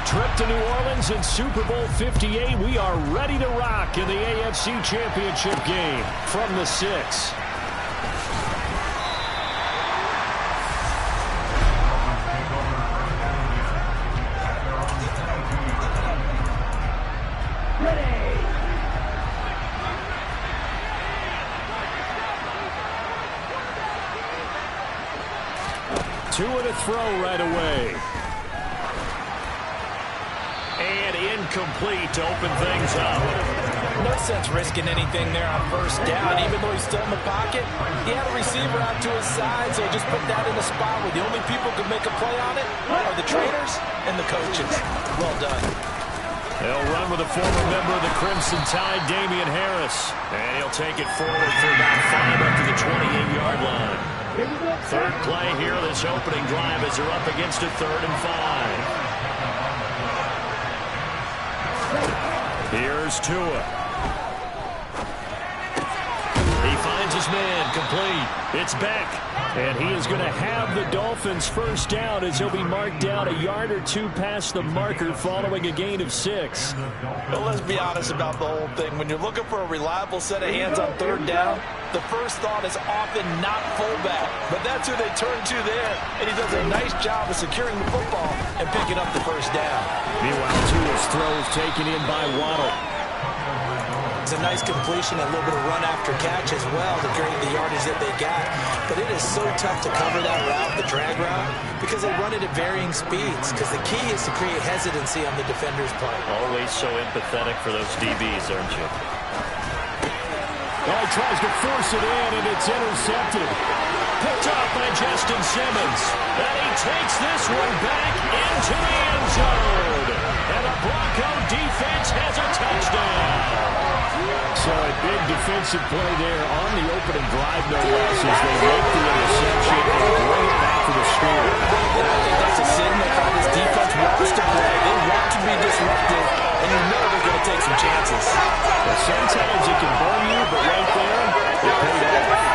a trip to New Orleans in Super Bowl 58. We are ready to rock in the AFC Championship game from the 6. Two and a throw right away. And incomplete to open things up. No sense risking anything there on first down. Even though he's still in the pocket, he had a receiver out to his side, so he just put that in a spot where the only people who can make a play on it are the trainers and the coaches. Well done. They'll run with a former member of the Crimson Tide, Damian Harris. And he'll take it forward for about 5 up to the 28-yard line. Third play here, this opening drive as they're up against a 3rd and 5. Here's Tua. He finds his man, complete. It's Beck. And he is going to have the Dolphins first down as he'll be marked down a yard or two past the marker following a gain of 6. Well, let's be honest about the whole thing. When you're looking for a reliable set of hands on 3rd down, the first thought is often not fullback. But that's who they turn to there. And he does a nice job of securing the football and picking up the first down. Meanwhile, Tua's throws taken in by Waddle. It's a nice completion, a little bit of run after catch as well to create the yardage that they got. But it is so tough to cover that route, the drag route, because they run it at varying speeds. Because the key is to create hesitancy on the defender's part. Always so empathetic for those DBs, aren't you? Well, he tries to force it in, and it's intercepted. Picked up by Justin Simmons. And he takes this one back into the end zone. And the Bronco defense has a touchdown. So a big defensive play there on the opening drive, no less, as they make the interception and bring it back to the score. And I think that's a signal for how this defense wants to play. They want to be disruptive, and you know they're going to take some chances. Well, sometimes it can burn you, but right there, it paid off.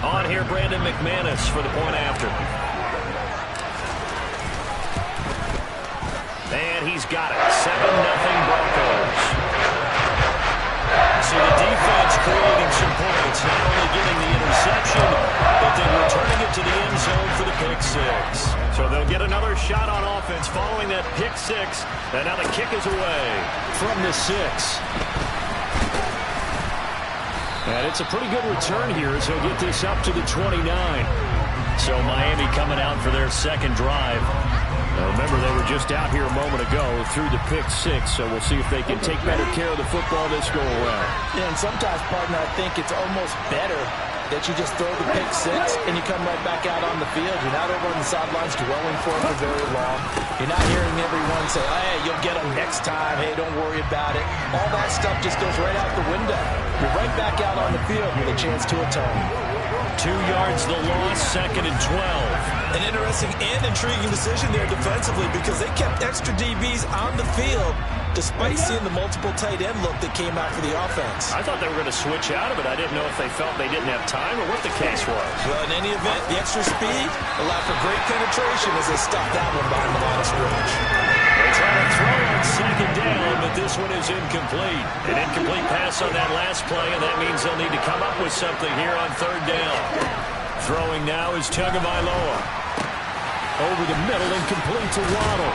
On here, Brandon McManus for the point after. And he's got it. 7-0 Broncos. So the defense creating some points, not only getting the interception, but then returning it to the end zone for the pick 6. So they'll get another shot on offense following that pick 6. And now the kick is away from the 6. And it's a pretty good return here as he'll get this up to the 29. So Miami coming out for their second drive. Now remember, they were just out here a moment ago through the pick 6, so we'll see if they can take better care of the football this go-around. Yeah, and sometimes, partner, I think it's almost better that you just throw the pick 6 and you come right back out on the field. You're not over on the sidelines dwelling for it for very long. You're not hearing everyone say, hey, you'll get them next time. Hey, don't worry about it. All that stuff just goes right out the window. You're right back out on the field with a chance to atone. 2 yards the loss, 2nd and 12. An interesting and intriguing decision there defensively because they kept extra DBs on the field despite seeing the multiple tight end look that came out for the offense. I thought they were going to switch out of it. I didn't know if they felt they didn't have time or what the case was. Well, in any event, the extra speed allowed for great penetration as they stuffed that one behind the line of scrimmage. They try to throw on 2nd down, but this one is incomplete. An incomplete pass on that last play, and that means they'll need to come up with something here on 3rd down. Throwing now is Tagovailoa. Over the middle, incomplete to Waddle.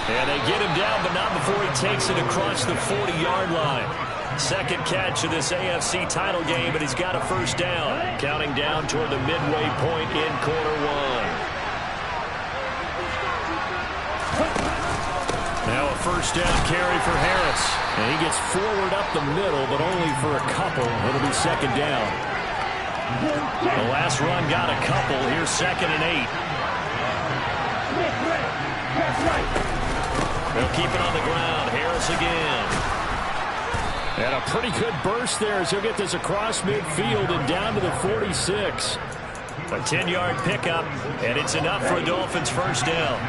And they get him down, but not before he takes it across the 40-yard line. Second catch of this AFC title game, but he's got a first down. Counting down toward the midway point in quarter 1. Now a first down carry for Harris. And he gets forward up the middle, but only for a couple. It'll be 2nd down. The last run got a couple. Here's 2nd and 8. They'll keep it on the ground. Harris again. And a pretty good burst there as he'll get this across midfield and down to the 46. A 10-yard pickup, and it's enough for a Dolphins first down.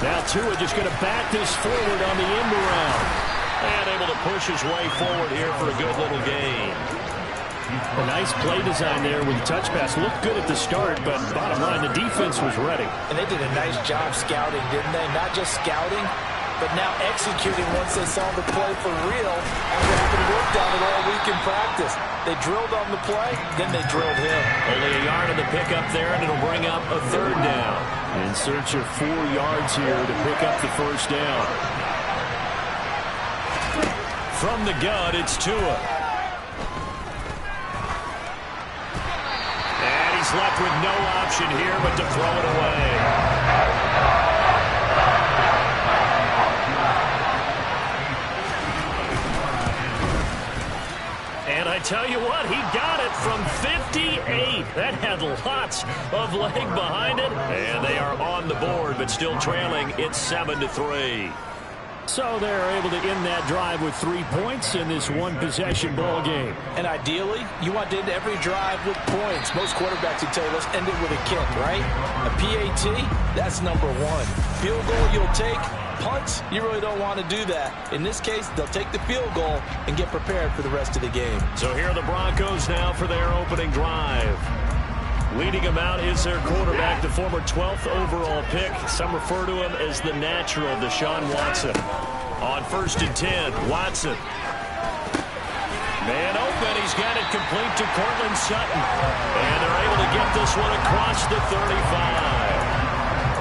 Now Tua just going to bat this forward on the end around. And able to push his way forward here for a good little gain. A nice play design there with the touch pass. Looked good at the start, but bottom line, the defense was ready. And they did a nice job scouting, didn't they? Not just scouting, but now executing once they saw the play for real after having worked on it all week in practice. They drilled on the play, then they drilled him. Only a yard of the pickup there, and it'll bring up a third down. In search of 4 yards here to pick up the first down. From the gun, it's Tua. And he's left with no option here but to throw it away. And I tell you what, he got it from 58. That had lots of leg behind it. And they are on the board, but still trailing. It's 7-3. So they're able to end that drive with 3 points in this one-possession ball game. And ideally, you want to end every drive with points. Most quarterbacks would tell you, let's end it with a kick, right? A PAT, that's number 1. Field goal you'll take. Punts, you really don't want to do that. In this case, they'll take the field goal and get prepared for the rest of the game. So here are the Broncos now for their opening drive. Leading him out is their quarterback, the former 12th overall pick. Some refer to him as the natural, Deshaun Watson. On 1st and 10, Watson. Man open, he's got it complete to Courtland Sutton. And they're able to get this one across the 35.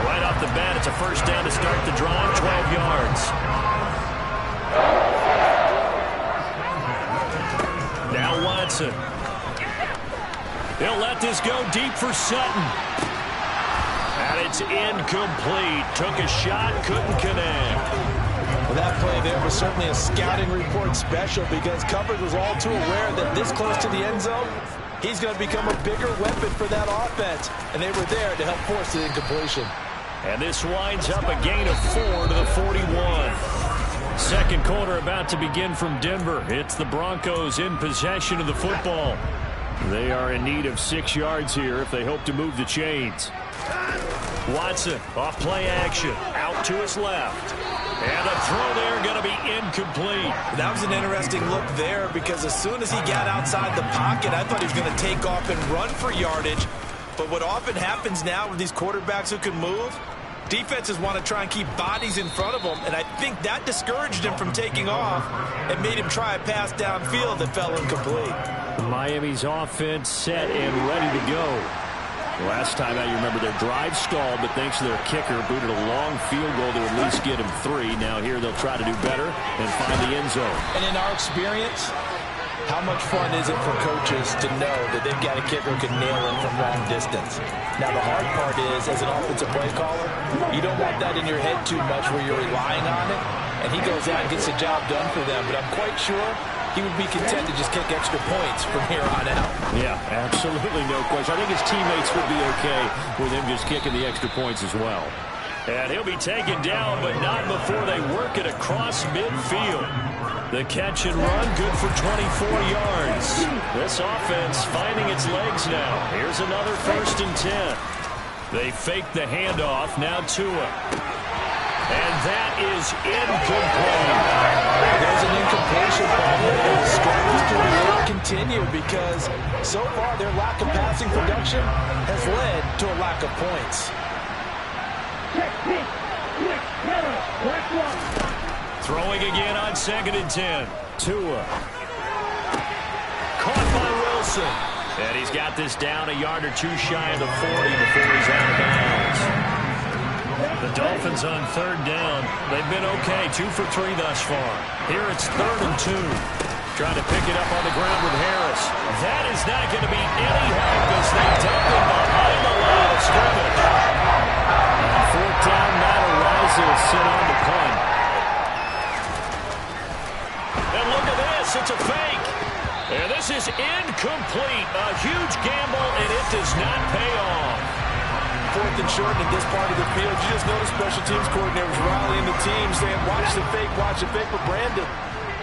Right off the bat, it's a first down to start the drive, 12 yards. Now Watson. They'll let this go deep for Sutton. And it's incomplete. Took a shot, couldn't connect. Well, that play there was certainly a scouting report special because coverage was all too aware that this close to the end zone, he's going to become a bigger weapon for that offense. And they were there to help force the incompletion. And this winds up a gain of 4 to the 41. Second quarter about to begin from Denver. It's the Broncos in possession of the football. They are in need of 6 yards here if they hope to move the chains. Watson off play action. Out to his left. And the throw there going to be incomplete. That was an interesting look there because as soon as he got outside the pocket, I thought he was going to take off and run for yardage. But what often happens now with these quarterbacks who can move, defenses want to try and keep bodies in front of them, and I think that discouraged him from taking off and made him try a pass downfield that fell incomplete. Miami's offense set and ready to go. Last time out, you remember their drive stalled, but thanks to their kicker, booted a long field goal to at least get him 3. Now here they'll try to do better and find the end zone. And in our experience, how much fun is it for coaches to know that they've got a kicker who can nail it from long distance? Now, the hard part is, as an offensive play caller, you don't want that in your head too much where you're relying on it, and he goes out and gets the job done for them. But I'm quite sure he would be content to just kick extra points from here on out. Yeah, absolutely no question. I think his teammates would be okay with him just kicking the extra points as well. And he'll be taken down, but not before they work it across midfield. The catch and run, good for 24 yards. This offense finding its legs now. Here's another 1st and 10. They fake the handoff, now Tua. And that is incomplete. There's an incompletion problem that struggles to really continue because so far their lack of passing production has led to a lack of points. Throwing again on 2nd and 10. Tua. Caught by Wilson. And he's got this down a yard or 2 shy of the 40 before he's out of bounds. The Dolphins on 3rd down. They've been okay, 2 for 3 thus far. Here it's 3rd and 2. Trying to pick it up on the ground with Harris. That is not going to be any help as they dump him behind the line of scrimmage. On 4th down, Matt Araiza will sit on the punt. And look at this, it's a fake. And this is incomplete. A huge gamble, and it does not pay off. 4th and short in this part of the field, you just notice special teams coordinators rallying the team, saying, watch the fake, but Brandon,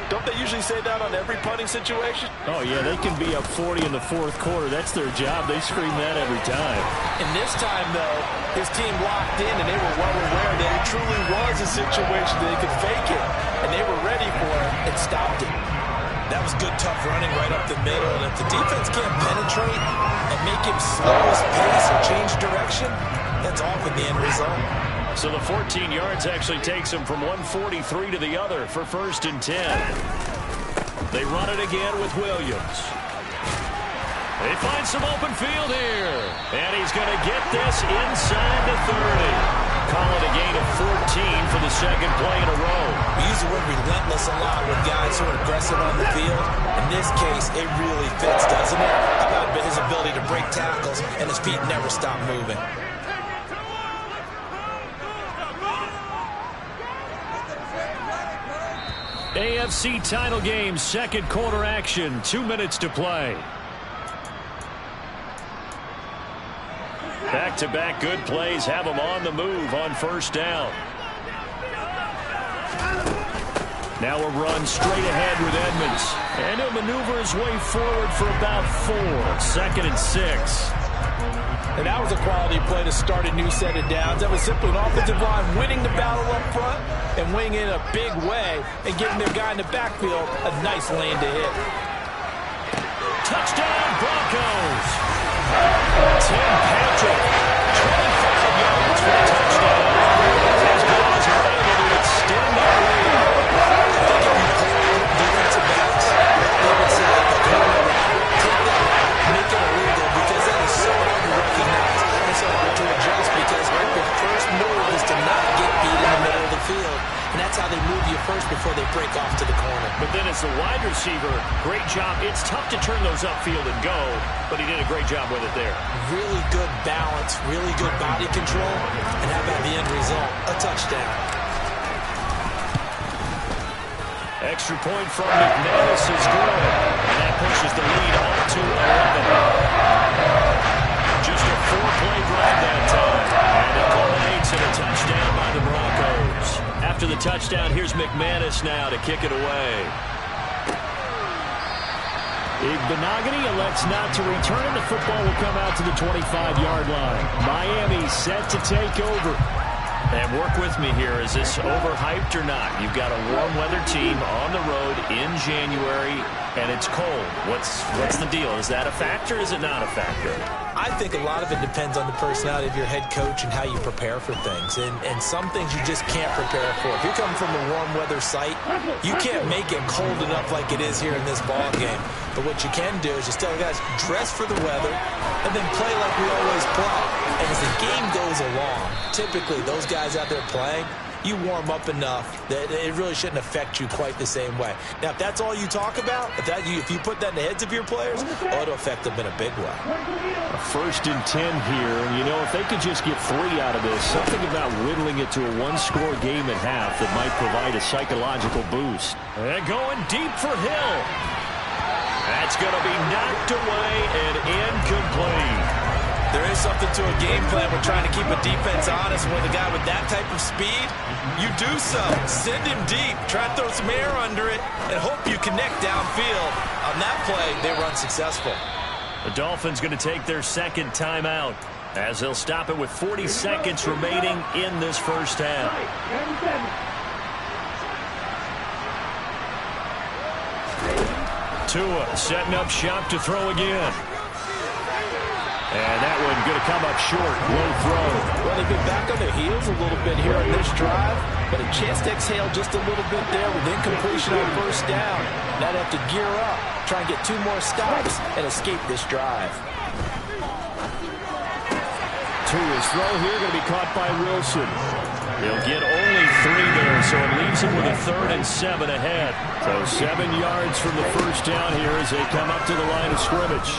don't they usually say that on every punting situation? Oh, yeah, they can be up 40 in the 4th quarter. That's their job. They scream that every time. And this time, though, his team locked in, and they were well aware that it truly was a situation that they could fake it, and they were ready for it and stopped it. That was good, tough running right up the middle, and if the defense can't penetrate and make him slow his pace or change direction, that's often the end result. So the 14 yards actually takes him from 143 to the other for 1st and 10. They run it again with Williams. They find some open field here. And he's going to get this inside the 30. Call it a gain of 14 for the 2nd play in a row. We use the word relentless a lot with guys who are aggressive on the field. In this case, it really fits, doesn't it? How about his ability to break tackles and his feet never stop moving? AFC title game, 2nd quarter action, 2 minutes to play. Back-to-back good plays have them on the move on 1st down. Now a run straight ahead with Edmonds. And he'll maneuver his way forward for about 4. 2nd and 6. And that was a quality play to start a new set of downs. That was simply an offensive line winning the battle up front and winning in a big way and giving their guy in the backfield a nice lane to hit. Touchdown, Broncos! Tim Patrick, 25 yards for the touchdown. These guys are able to extend their lead. I think if you hold defensive backs, they would say the corner route, take that route, make it illegal because that is so hard to recognize and so hard to adjust because the first move is to not get beat in the middle of the field. And that's how they move you first before they break off to the corner. But then as the wide receiver, great job. It's tough to turn those upfield and go, but he did a great job with it there. Really good balance, really good body control, and how about the end result? A touchdown. Extra point from McManus is good, and that pushes the lead up to 11. Just a 4-play drive that time, and it culminates in a touchdown by the Broncos. After the touchdown, here's McManus now to kick it away. Benogany elects not to return. The football will come out to the 25-yard line. Miami set to take over. And work with me here. Is this overhyped or not? You've got a warm weather team on the road in January, and it's cold. What's the deal? Is that a factor? Is it not a factor? I think a lot of it depends on the personality of your head coach and how you prepare for things. And some things you just can't prepare for. If you're coming from a warm weather site, you can't make it cold enough like it is here in this ball game. But what you can do is just tell guys, dress for the weather and then play like we always play. And as the game goes along, typically those guys out there playing, you warm up enough that it really shouldn't affect you quite the same way. Now, if that's all you talk about, if you put that in the heads of your players, it'll affect them in a big way. A 1st and 10 here, and you know, if they could just get 3 out of this, something about whittling it to a 1-score game at half that might provide a psychological boost. And going deep for Hill. That's going to be knocked away and incomplete. There is something to a game plan when trying to keep a defense honest. When the guy with that type of speed, you do so. Send him deep. Try to throw some air under it and hope you connect downfield. On that play, they were unsuccessful. The Dolphins going to take their 2nd timeout as they'll stop it with 40 seconds remaining in this 1st half. Tua setting up shop to throw again. And that one going to come up short. Low throw. Well, they've been back on their heels a little bit here on this drive, but a chance to exhale just a little bit there with incompletion on 1st down. Now they have to gear up, try and get 2 more stops, and escape this drive. Tua's throw here going to be caught by Wilson. He'll get only 3 there, so it leaves him with a 3rd and 7 ahead. So 7 yards from the 1st down here as they come up to the line of scrimmage.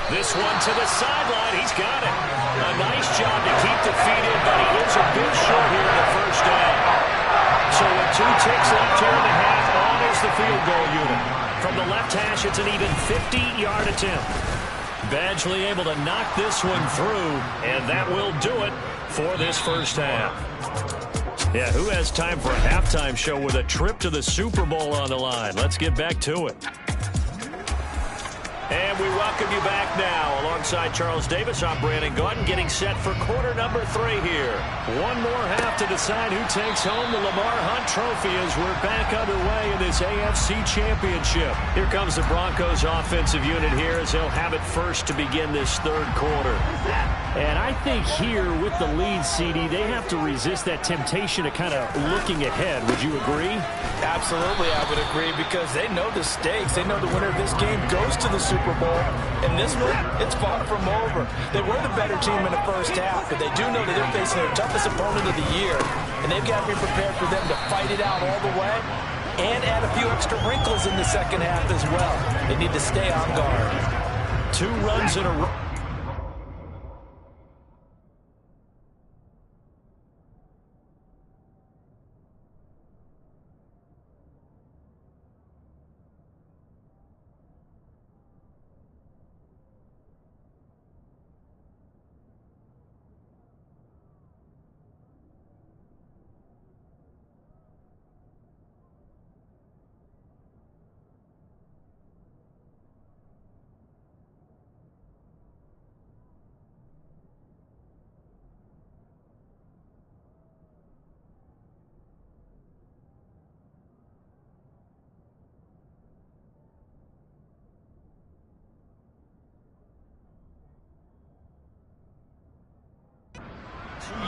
This one to the sideline. He's got it. A nice job to keep the feet in, but he is a bit short here in the 1st down. So with 2 ticks left here in the half, on is the field goal unit. From the left hash, it's an even 50-yard attempt. Badgley able to knock this one through, and that will do it for this first half. Yeah, who has time for a halftime show with a trip to the Super Bowl on the line? Let's get back to it. And we welcome you back now. Alongside Charles Davis, I'm Brandon Gaudin, getting set for quarter number 3 here. One more half to decide who takes home the Lamar Hunt Trophy as we're back underway in this AFC Championship. Here comes the Broncos offensive unit here as they'll have it first to begin this third quarter. And I think here with the lead, CD, they have to resist that temptation of kind of looking ahead. Would you agree? Absolutely, I would agree, because they know the stakes. They know the winner of this game goes to the Super Bowl. And this one, it's far from over. They were the better team in the first half, but they do know that they're facing their toughest opponent of the year. And they've got to be prepared for them to fight it out all the way and add a few extra wrinkles in the second half as well. They need to stay on guard. 2 runs in a row.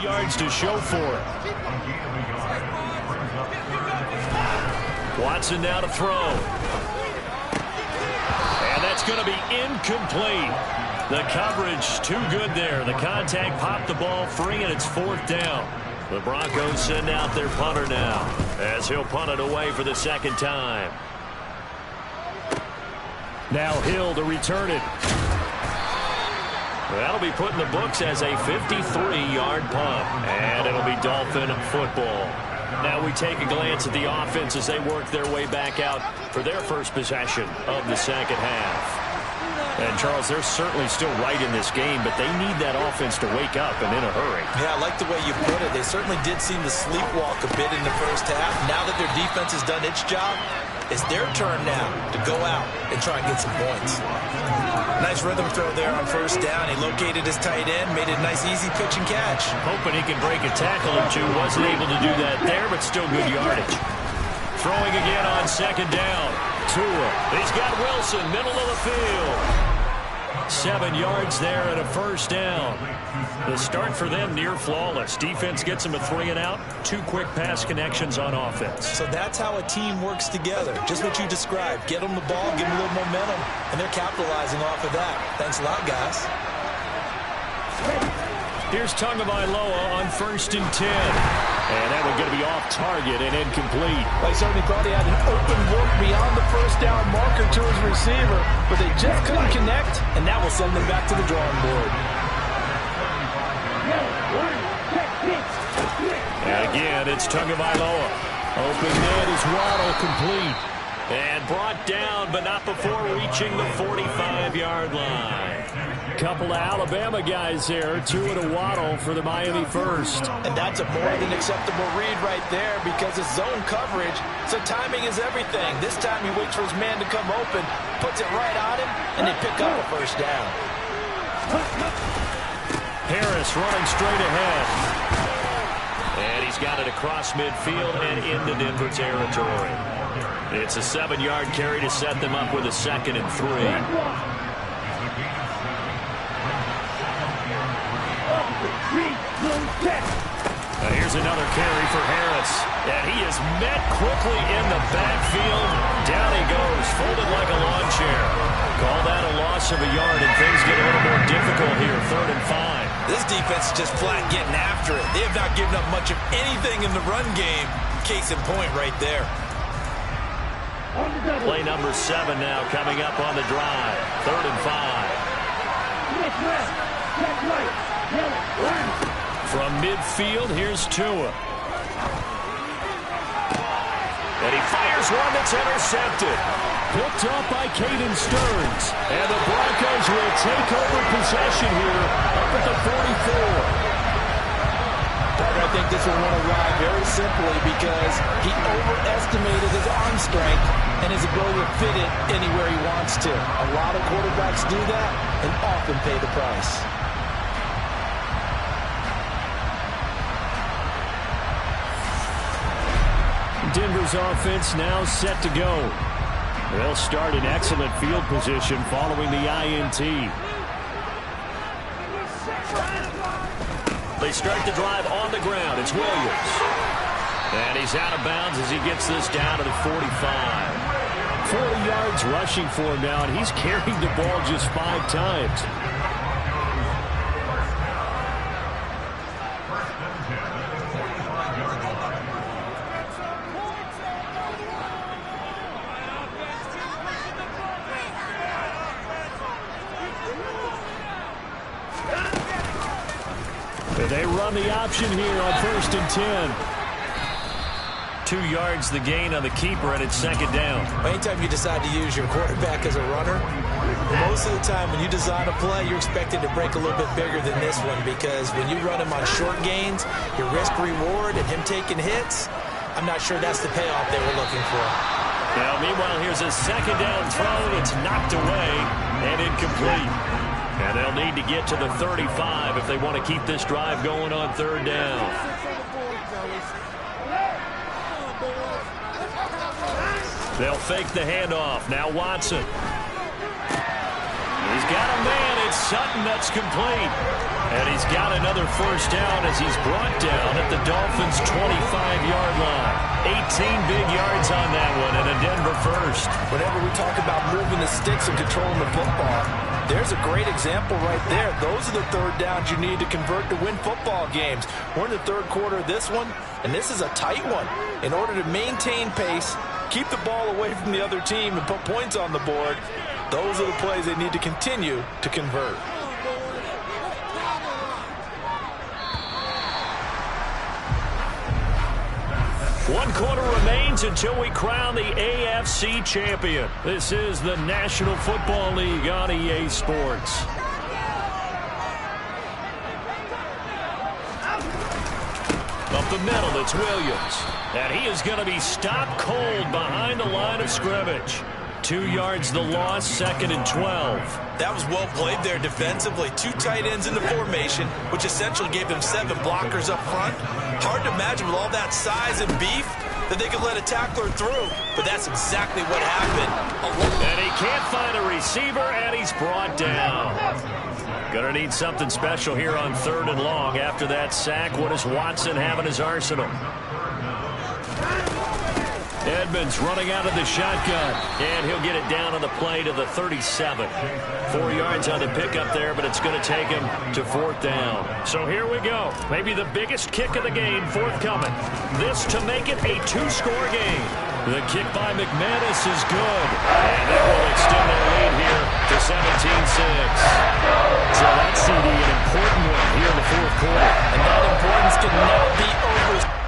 Yards to show for it. Watson now to throw. And that's going to be incomplete. The coverage too good there. The contact popped the ball free, and it's 4th down. The Broncos send out their punter now as he'll punt it away for the second time. Now Hill to return it. That'll be put in the books as a 53-yard punt, and it'll be Dolphin football. Now we take a glance at the offense as they work their way back out for their first possession of the second half. And, Charles, they're certainly still right in this game, but they need that offense to wake up and in a hurry. Yeah, I like the way you put it. They certainly did seem to sleepwalk a bit in the first half. Now that their defense has done its job, it's their turn now to go out and try and get some points. Nice rhythm throw there on first down. He located his tight end, made it a nice easy pitch and catch. Hoping he could break a tackle or two. Wasn't able to do that there, but still good yardage. Throwing again on second down. Tua. He's got Wilson, middle of the field. 7 yards there and a first down. The start for them near flawless. Defense gets them a 3 and out. 2 quick pass connections on offense. So that's how a team works together. Just what you described. Get them the ball, give them a little momentum, and they're capitalizing off of that. Thanks a lot, guys. Here's Tagovailoa on 1st and 10. And that one's going to be off target and incomplete. Well, he certainly thought he had an open look beyond the first down marker to his receiver, but they just couldn't connect, and that will send them back to the drawing board. And again, it's Tagovailoa. Open man is Waddle, complete. And brought down, but not before reaching the 45-yard line. Couple of Alabama guys there. Tua to Waddle for the Miami first. And that's a more than acceptable read right there because it's zone coverage, so timing is everything. This time he waits for his man to come open, puts it right on him, and they pick up a first down. Harris running straight ahead. And he's got it across midfield and into Denver territory. It's a 7-yard carry to set them up with a 2nd and 3. Here's another carry for Harris. And he is met quickly in the backfield. Down he goes, folded like a lawn chair. Call that a loss of a yard, and things get a little more difficult here, 3rd and 5. This defense is just flat getting after it. They have not given up much of anything in the run game. Case in point right there. Play number 7 now coming up on the drive. 3rd and 5. From midfield, here's Tua. And he fires here's one that's intercepted. Picked up by Caden Stearns. And the Broncos will take over possession here up at the 44. I think this one went awry very simply because he overestimated his arm strength and his ability to fit it anywhere he wants to. A lot of quarterbacks do that and often pay the price. Denver's offense now set to go. They'll start in excellent field position following the INT. They start the drive on the ground. It's Williams. And he's out of bounds as he gets this down to the 45. 40 yards rushing for him now, and he's carried the ball just 5 times. They run the option here on 1st and 10. 2 yards the gain on the keeper, and it's 2nd down. Anytime you decide to use your quarterback as a runner, most of the time when you design a play, you're expected to break a little bit bigger than this one, because when you run him on short gains, your risk-reward and him taking hits, I'm not sure that's the payoff they were looking for. Now, meanwhile, here's a 2nd down throw. It's knocked away and incomplete. And they'll need to get to the 35 if they want to keep this drive going on 3rd down. They'll fake the handoff. Now Watson. He's got a man. It's Sutton that's complete. And he's got another 1st down as he's brought down at the Dolphins' 25-yard line. 18 big yards on that one and a Denver first. Whenever we talk about moving the sticks and controlling the football, there's a great example right there. Those are the 3rd downs you need to convert to win football games. We're in the 3rd quarter of this one, and this is a tight one. In order to maintain pace, keep the ball away from the other team, and put points on the board, those are the plays they need to continue to convert. One quarter remains until we crown the AFC champion. This is the National Football League on EA Sports. Up the middle, it's Williams. And he is going to be stopped cold behind the line of scrimmage. 2 yards the loss, 2nd and 12. That was well played there defensively. 2 tight ends in the formation, which essentially gave them 7 blockers up front. Hard to imagine with all that size and beef that they could let a tackler through, but that's exactly what happened. And he can't find a receiver, and he's brought down. Gonna need something special here on 3rd and long after that sack. What does Watson have in his arsenal? Edmonds running out of the shotgun, and he'll get it down on the play to the 37. 4 yards on the pickup there, but it's going to take him to 4th down. So here we go. Maybe the biggest kick of the game forthcoming. This to make it a 2-score game. The kick by McManus is good, and that will extend their lead here to 17-6. So that's CD, an important one here in the 4th quarter, and that importance cannot be over.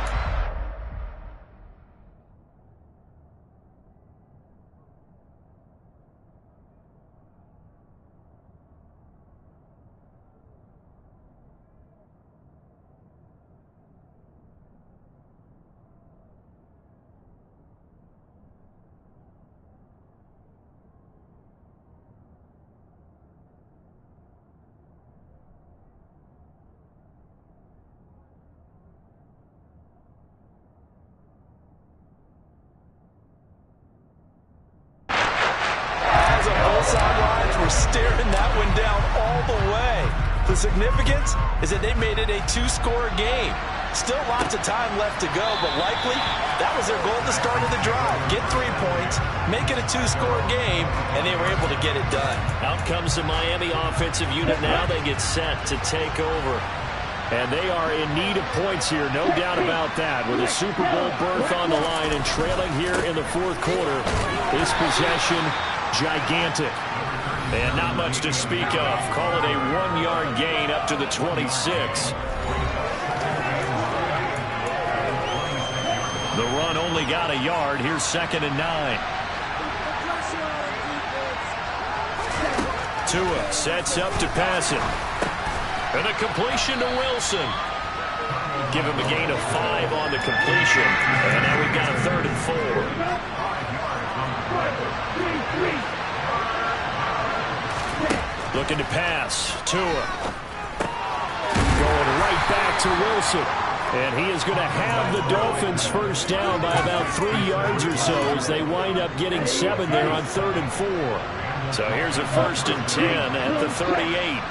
Sidelines were staring that one down all the way. The significance is that they made it a 2-score game. Still lots of time left to go, but likely that was their goal at the start of the drive. Get 3 points, make it a 2-score game, and they were able to get it done. Out comes the Miami offensive unit now. They get set to take over. And they are in need of points here, no doubt about that. With a Super Bowl berth on the line and trailing here in the 4th quarter, this possession gigantic. And not much to speak of. Call it a 1-yard gain up to the 26. The run only got a yard. Here's 2nd and 9. Tua sets up to pass it. And a completion to Wilson. Give him a gain of 5 on the completion. And now we've got a 3rd and 4. Looking to pass. Tua. Going right back to Wilson. And he is going to have the Dolphins first down by about 3 yards or so as they wind up getting 7 there on 3rd and 4. So here's a 1st and 10 at the 38.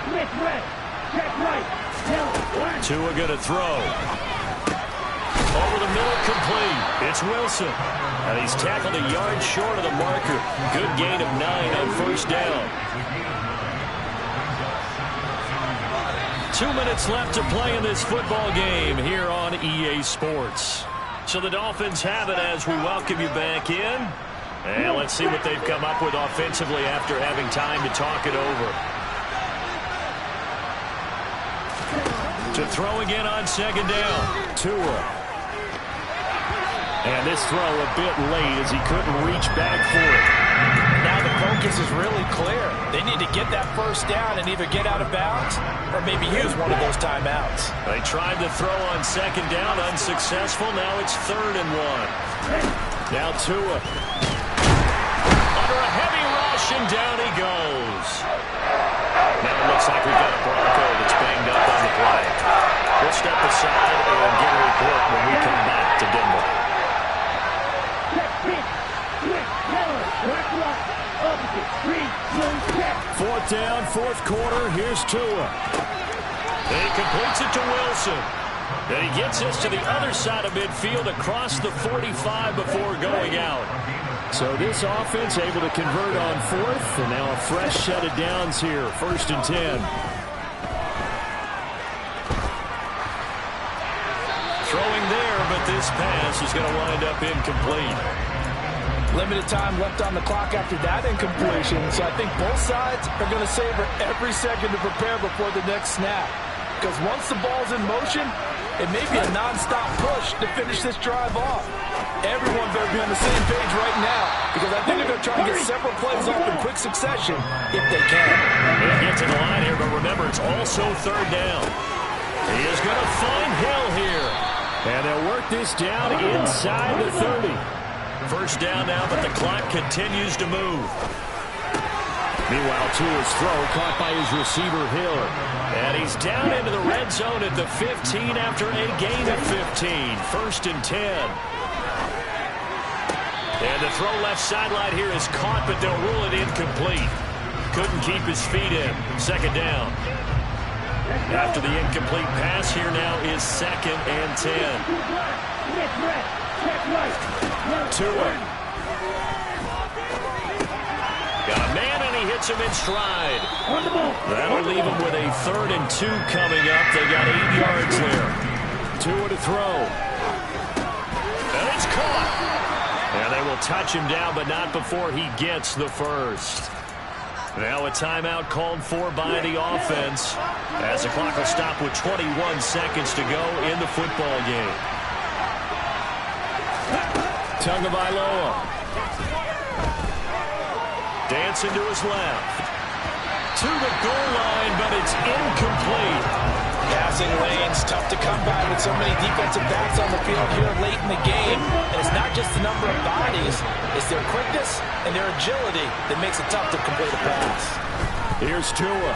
Tua going to throw. Over the middle, complete. It's Wilson. And he's tackled a yard short of the marker. Good gain of 9 on 1st down. 2 minutes left to play in this football game here on EA Sports. So the Dolphins have it as we welcome you back in. And let's see what they've come up with offensively after having time to talk it over. To throw again on 2nd down. Tua. And this throw a bit late as he couldn't reach back for it. Now the focus is really clear. They need to get that first down and either get out of bounds or maybe use one of those timeouts. They tried to throw on 2nd down, unsuccessful. Now it's 3rd and 1. Now Tua. Under a heavy rush, and down he goes. Now it looks like we've got a Bronco that's banged up on the play. We'll step aside and get a report when we come back to Denver. 4th down, 4th quarter. Here's Tua. He completes it to Wilson. Then he gets us to the other side of midfield across the 45 before going out. So this offense able to convert on 4th, and now a fresh set of downs here. 1st and 10. Throwing there, but this pass is going to wind up incomplete. Limited time left on the clock after that incompletion, so I think both sides are going to savor every second to prepare before the next snap. Because once the ball's in motion, it may be a non-stop push to finish this drive off. Everyone better be on the same page right now, because I think they're going to try and get several plays off in quick succession if they can. He'll get to the line here, but remember, it's also 3rd down. He is going to find Hill here. And they'll work this down inside the 30. 1st down now, but the clock continues to move. Meanwhile, Tua's throw caught by his receiver, Hill. And he's down into the red zone at the 15 after a gain of 15. 1st and 10. And the throw left sideline here is caught, but they'll rule it incomplete. Couldn't keep his feet in. 2nd down. After the incomplete pass, here now is 2nd and 10. Tua. Got a man, and he hits him in stride. That'll leave him with a 3rd and 2 coming up. They got 8 yards there. Tua to throw. And it's caught. And they will touch him down, but not before he gets the first. Now a timeout called for by the offense as the clock will stop with 21 seconds to go in the football game. Tagovailoa. Dancing to his left. To the goal line, but it's incomplete. Passing lanes, tough to come by with so many defensive backs on the field here late in the game. And it's not just the number of bodies, it's their quickness and their agility that makes it tough to complete a pass. Here's Tua.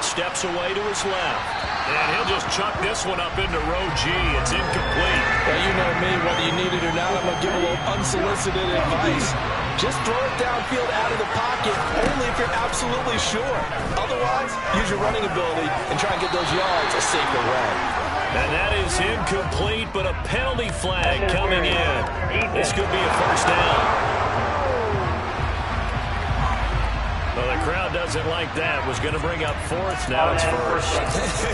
Steps away to his left. And he'll just chuck this one up into row G. It's incomplete. Well, you know me, whether you need it or not, I'm going to give a little unsolicited advice. Just throw it downfield out of the pocket, only if you're absolutely sure. Otherwise, use your running ability and try and get those yards a safer way. And that is incomplete, but a penalty flag coming in. This could be a 1st down. Well, the crowd doesn't like that. Was going to bring up 4th. Now it's 1st.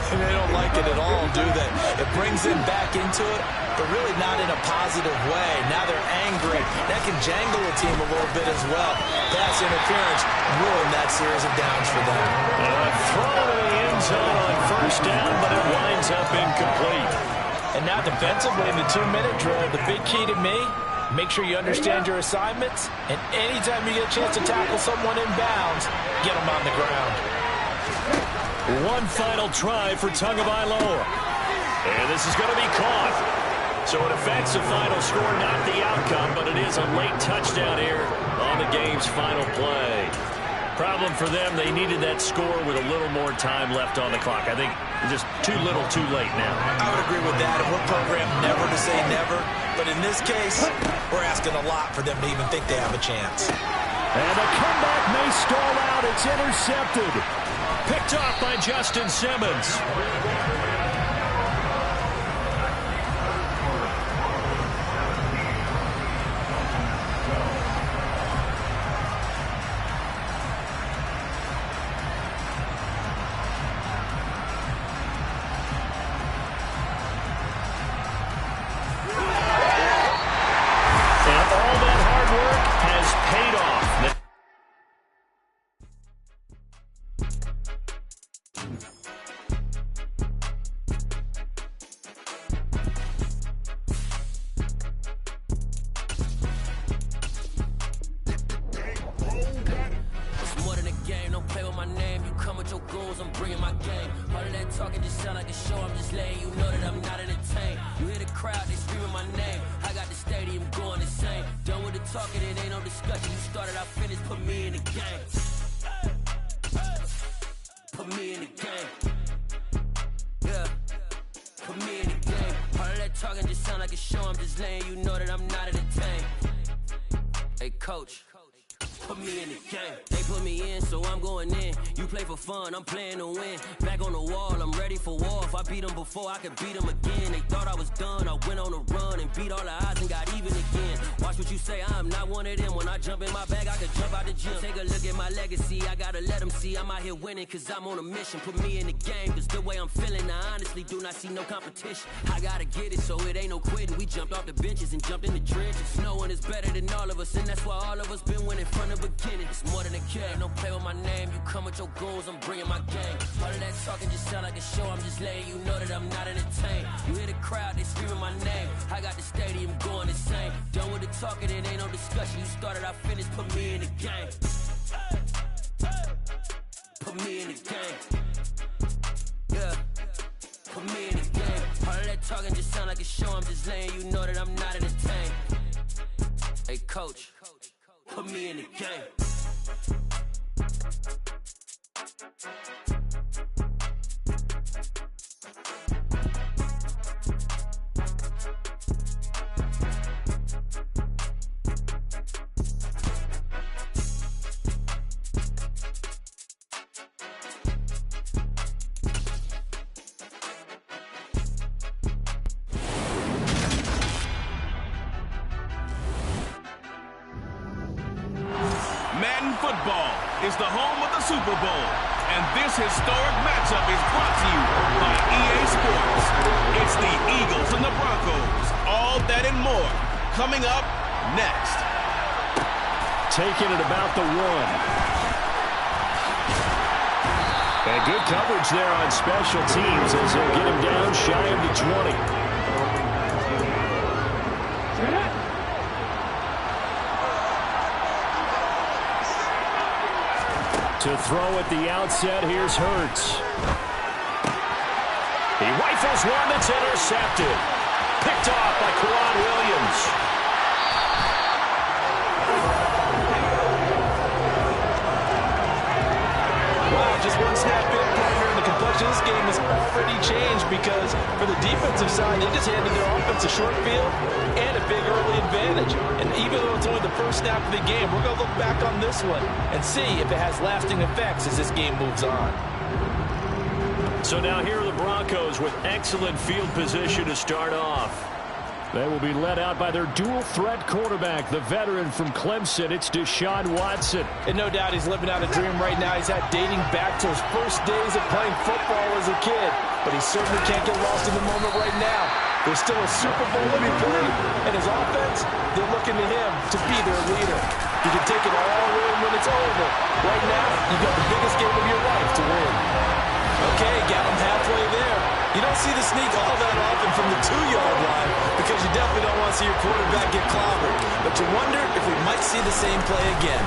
They don't like it at all, do they? It brings them back into it, but really not in a positive way. Now they're angry. That can jangle a team a little bit as well. Pass interference ruined that series of downs for them. A throw to the end zone on 1st down, but it winds up incomplete. And now defensively in the 2-minute drill, the big key to me, make sure you understand your assignments, and anytime you get a chance to tackle someone in bounds, get them on the ground. One final try for Tagovailoa. And this is going to be caught. So it affects the final score, not the outcome, but it is a late touchdown here on the game's final play. Problem for them, they needed that score with a little more time left on the clock. I think just too little too late now. I would agree with that, and we're programmed never to say never. But in this case, we're asking a lot for them to even think they have a chance. And the comeback may stall out. It's intercepted. Picked off by Justin Simmons. I'm playing to win. Back on the wall, I'm ready for war. If I beat them before, I could beat them again. They thought I was done. I went on a run and beat all the odds and got even again. Watch what you say, I'm not one of them. When I jump in my bag, I could jump out the gym. Take a look at my legacy, I gotta let them see I'm out here winning, cause I'm on a mission. Put me in the game, cause the way I'm feeling, I honestly do not see no competition. I gotta get it, so it ain't no quitting. We jumped off the benches and jumped in the trenches. No one is better than all of us, and that's why all of us been winning from the beginning. It's more than a game, don't play with my name. You come with your goons, I'm bringing my game. All of that talking just sound like a show. I'm just letting you know that I'm not entertained. You hear the crowd, they screaming my name. I got the stadium going insane. Done with the talking, it ain't no discussion. You started, I finished, put me in the game. Put me in the game. Yeah. Put me in the game. All of that talking just sound like a show. I'm just letting you know that I'm not entertained. Hey, coach, put me in the game. Football is the home of the Super Bowl, and this historic matchup is brought to you by EA Sports. It's the Eagles and the Broncos, all that and more, coming up next. Taking it about the 1. And good coverage there on special teams as they'll get him down shy of the 20. To throw at the outset, here's Hurts. He rifles one that's intercepted. Picked off by Kwan Williams. Wow, just one snap in, partner, and the complexion of this game has already changed because for the defensive side, they just handed their offense a short field and a big early advantage. And even though it's only the first snap of the game, we're going to look back on this one and see if it has lasting effects as this game moves on. So now here are the Broncos with excellent field position to start off. They will be led out by their dual-threat quarterback, the veteran from Clemson. It's Deshaun Watson. And no doubt he's living out a dream right now. He's had dating back to his first days of playing football as a kid. But he certainly can't get lost in the moment right now. There's still a Super Bowl to be played. And his offense, they're looking to him to be their leader. He can take it all in when it's over. Right now, you've got the biggest game of your life to win. Okay, got him halfway there. You don't see the sneak all that often from the 2-yard quarterback get clobbered. But you wonder if we might see the same play again.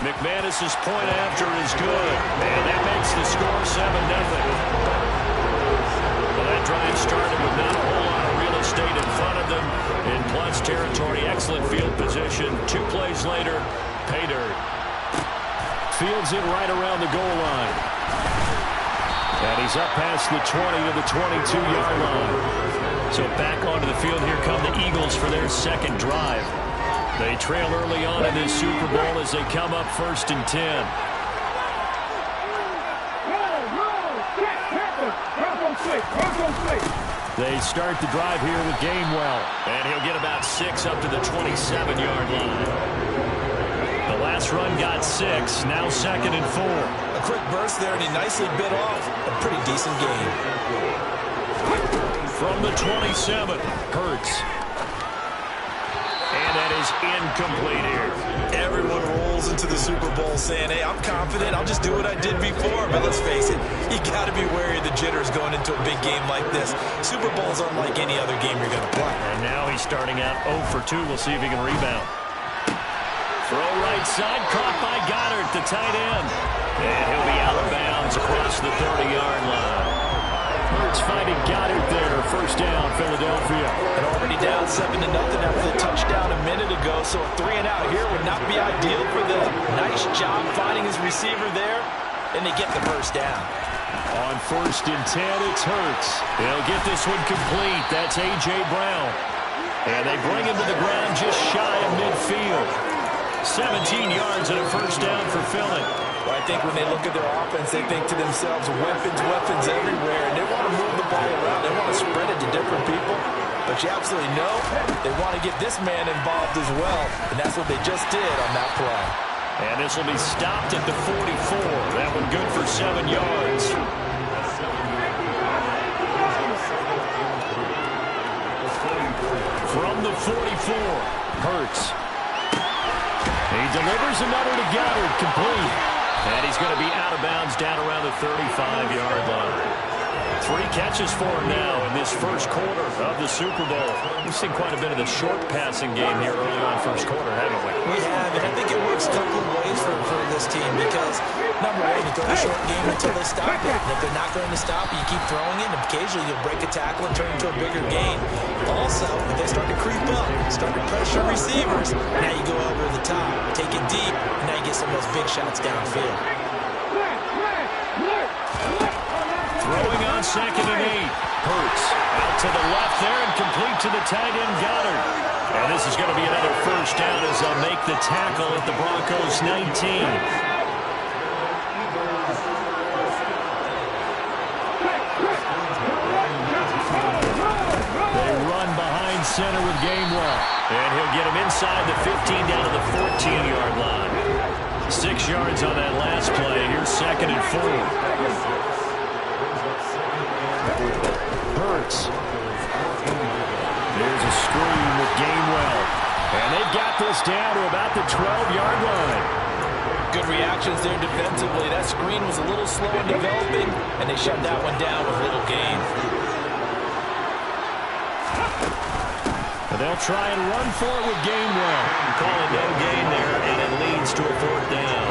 McManus's point after is good, and that makes the score 7-0. Well, that drive started with not a whole lot of real estate in front of them. In plus territory, excellent field position. 2 plays later, pay dirt. Fields it right around the goal line. And he's up past the 20 to the 22-yard line. So back onto the field, here come the Eagles for their second drive. They trail early on in this Super Bowl as they come up 1st and 10. They start the drive here with Gainwell, and he'll get about 6 up to the 27-yard line. The last run got 6, now 2nd and 4. A quick burst there, and he nicely bit off a pretty decent gain. From the 27, Hurts. And that is incomplete here. Everyone rolls into the Super Bowl saying, hey, I'm confident. I'll just do what I did before. But let's face it, you got to be wary of the jitters going into a big game like this. Super Bowl's unlike any other game you're going to play. And now he's starting out 0 for 2. We'll see if he can rebound. Throw right side, caught by Goddard, the tight end. And he'll be out of bounds across the 30-yard line. Hurts finding Goddard there. 1st down, Philadelphia. And already down 7-0 after the touchdown a minute ago. So a 3-and-out here would not be ideal for them. Nice job finding his receiver there. And they get the 1st down. On 1st and 10, it's Hurts. They'll get this one complete. That's A.J. Brown. And they bring him to the ground just shy of midfield. 17 yards and a 1st down for Philly. Well, I think when they look at their offense, they think to themselves, weapons everywhere. And they want to move the ball around. They want to spread it to different people. But you absolutely know they want to get this man involved as well. And that's what they just did on that play. And this will be stopped at the 44. That one good for 7 yards. From the 44, Hurts. He delivers another to Goddard, complete. And he's going to be out of bounds down around the 35-yard line. 3 catches for him now in this 1st quarter of the Super Bowl. We've seen quite a bit of the short passing game here early on 1st quarter, haven't we? We have, and I think it works a couple of ways for this team because, number one, you throw a short game until they stop it. And if they're not going to stop it, you keep throwing it, and occasionally you'll break a tackle and turn it into a bigger gain. Also, if they start to creep up, start to pressure receivers, now you go over the top, take it deep, and now you get some of those big shots downfield. Throwing on 2nd and 8. Hurts out to the left there and complete to the tight end Goddard. And this is going to be another 1st down as they'll make the tackle at the Broncos 19. They run behind center with Gainwell. And he'll get him inside the 15 down to the 14-yard line. 6 yards on that last play. Here's 2nd and 4. Hurts. There's a screen with Gainwell. And they've got this down to about the 12-yard line. Good reactions there defensively. That screen was a little slow in developing, and they shut that one down with little gain. But they'll try and run for it with Gainwell. Call it no gain there, and it leads to a 4th down.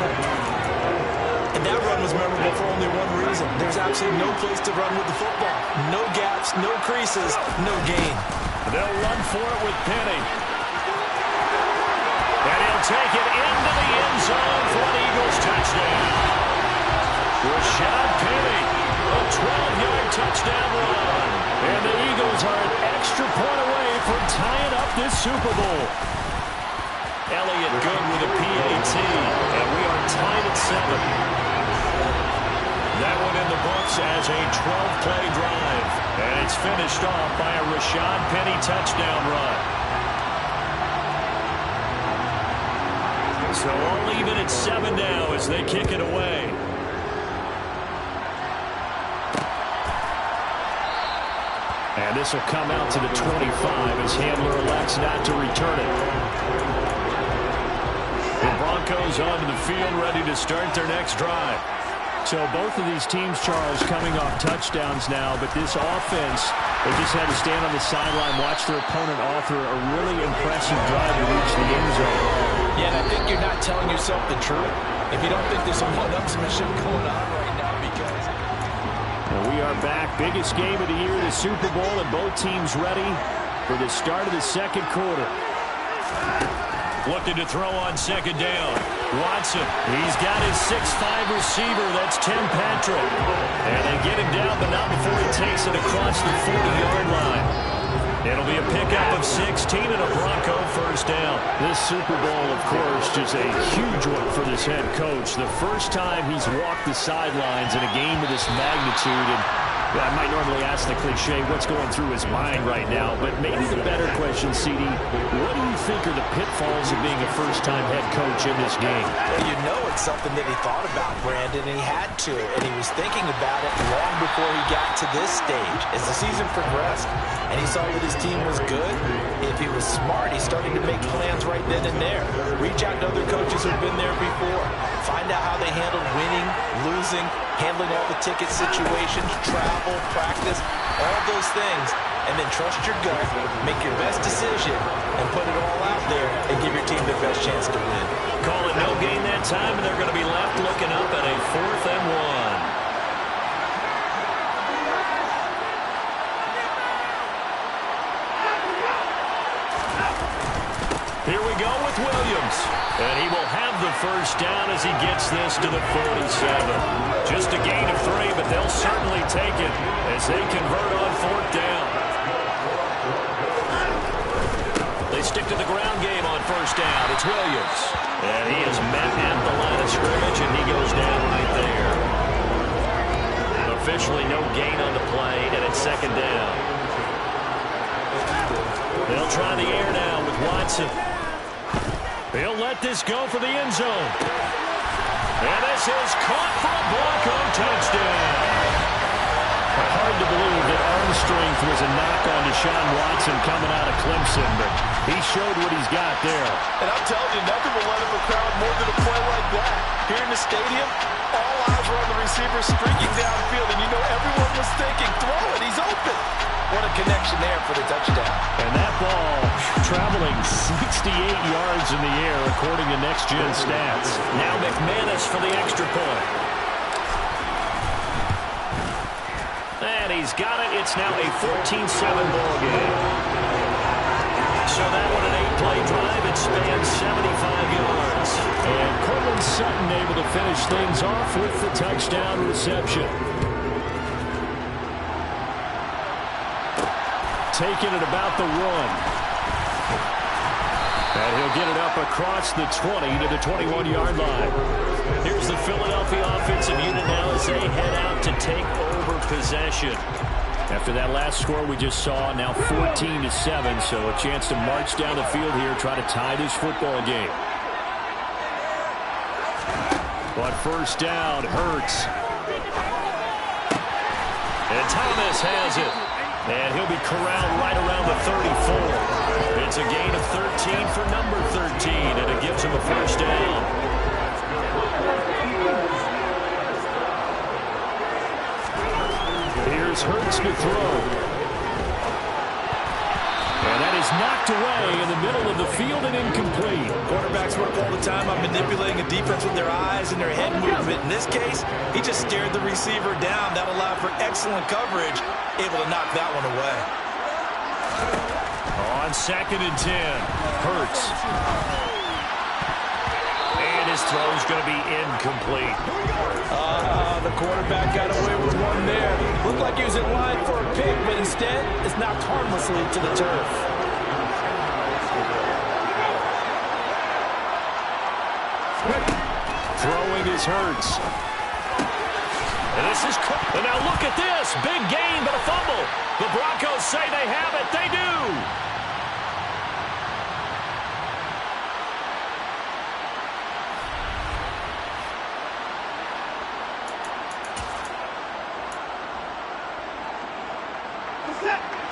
And that run was memorable for only one reason. There's absolutely no place to run with the football. No gaps, no creases, no gain. They'll run for it with Penny. And he'll take it into the end zone for an Eagles touchdown. Rashad Penny, a 12-yard touchdown run. And the Eagles are an extra point away from tying up this Super Bowl. Elliott good with a PAT, and we are tied at 7. That one in the books as a 12-play drive. And it's finished off by a Rashad Penny touchdown run. So all even at 7 now as they kick it away. And this will come out to the 25 as Handler elects not to return it. The Broncos onto the field ready to start their next drive. So both of these teams, Charles, coming off touchdowns now, but this offense, they just had to stand on the sideline, watch their opponent author a really impressive drive to reach the end zone. Yeah, and I think you're not telling yourself the truth if you don't think there's some one-upsmanship going on right now, because... And we are back. Biggest game of the year, the Super Bowl, and both teams ready for the start of the second quarter. Looking to throw on second down. Watson, he's got his 6'5" receiver. That's Tim Patrick. And they get him down, but not before he takes it across the 40-yard line. It'll be a pickup of 16 and a Bronco first down. This Super Bowl, of course, just a huge one for this head coach. The first time he's walked the sidelines in a game of this magnitude. And I might normally ask the cliche, what's going through his mind right now? But maybe the better question, CD, what do you think are the pitfalls of being a first-time head coach in this game? Well, you know it's something that he thought about, Brandon, and he had to. And he was thinking about it long before he got to this stage. As the season progressed, and he saw that his team was good, if he was smart, he's starting to make plans right then and there. Reach out to other coaches who've been there before. Find out how they handled winning, losing, handling all the ticket situations, travel, practice, all those things. And then trust your gut, make your best decision, and put it all out there and give your team the best chance to win. Call it no gain that time, and they're going to be left looking up at a 4th and 1. Here we go with Williams. And he will have the first down as he gets this to the 47. Just a gain of 3, but they'll certainly take it as they convert on 4th down. They stick to the ground game on first down. It's Williams. And he is met at the line of scrimmage, and he goes down right there. Officially no gain on the play, and it's second down. They'll try the air now with Watson. He'll let this go for the end zone. And this is caught for a Bronco touchdown. Hard to believe that arm strength was a knock on Deshaun Watson coming out of Clemson, but he showed what he's got there. And I'm telling you, nothing will let up a crowd more than a play like that. Here in the stadium, all eyes were on the receiver streaking downfield, and you know everyone was thinking, throw it, he's open. What a connection there for the touchdown. And that ball traveling 68 yards in the air, according to Next Gen Stats. Now McManus for the extra point. And he's got it. It's now a 14-7 ball game. So that one an 8-play drive. It spans 75 yards. And Cortland Sutton able to finish things off with the touchdown reception. Taking it about the 1. And he'll get it up across the 20 to the 21-yard line. Here's the Philadelphia offensive unit now as they head out to take over possession. After that last score we just saw, now 14-7, so a chance to march down the field here, try to tie this football game. But first down, Hurts. And Thomas has it. And he'll be corralled right around the 34. It's a gain of 13 for number 13, and it gives him a first down. Here's Hurts to throw. And that is knocked away in the middle of the field and incomplete. Quarterbacks work all the time on manipulating a defense with their eyes and their head movement. In this case, he just stared the receiver down. That allowed for excellent coverage, able to knock that one away. On 2nd and 10, Hurts. And his throw's going to be incomplete. The quarterback got away with one there. Looked like he was in line for a pick, but instead, it's knocked harmlessly to the turf. Throwing is Hurts. And this is, and now look at this. Big gain, but a fumble. The Broncos say they have it. They do.